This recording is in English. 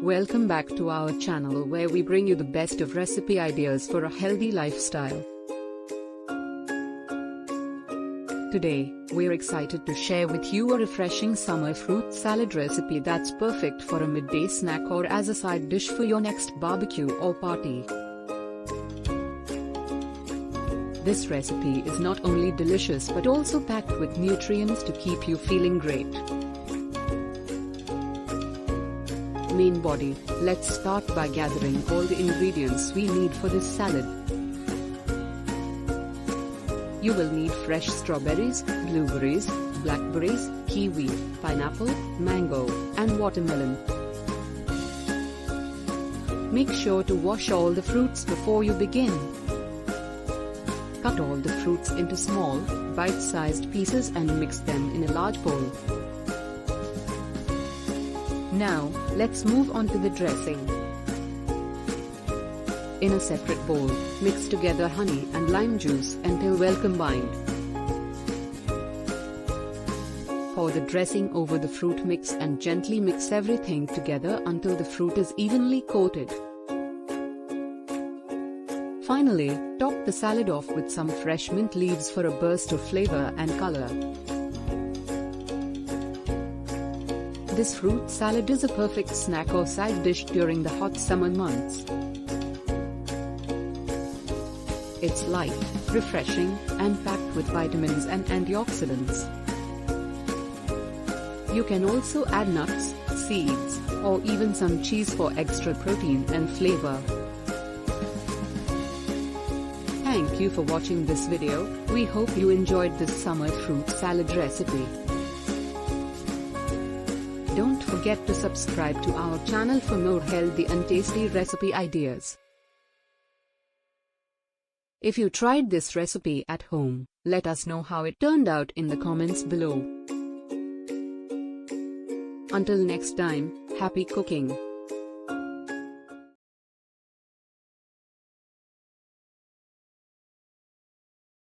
Welcome back to our channel where we bring you the best of recipe ideas for a healthy lifestyle. Today, we're excited to share with you a refreshing summer fruit salad recipe that's perfect for a midday snack or as a side dish for your next barbecue or party. This recipe is not only delicious but also packed with nutrients to keep you feeling great. Main body. Let's start by gathering all the ingredients we need for this salad. You will need fresh strawberries, blueberries, blackberries, kiwi, pineapple, mango, and watermelon. Make sure to wash all the fruits before you begin. Cut all the fruits into small, bite-sized pieces and mix them in a large bowl. Now, let's move on to the dressing. In a separate bowl, mix together honey and lime juice until well combined. Pour the dressing over the fruit mix and gently mix everything together until the fruit is evenly coated. Finally, top the salad off with some fresh mint leaves for a burst of flavor and color. This fruit salad is a perfect snack or side dish during the hot summer months. It's light, refreshing, and packed with vitamins and antioxidants. You can also add nuts, seeds, or even some cheese for extra protein and flavor. Thank you for watching this video. We hope you enjoyed this summer fruit salad recipe. Don't forget to subscribe to our channel for more healthy and tasty recipe ideas. If you tried this recipe at home, let us know how it turned out in the comments below. Until next time, happy cooking!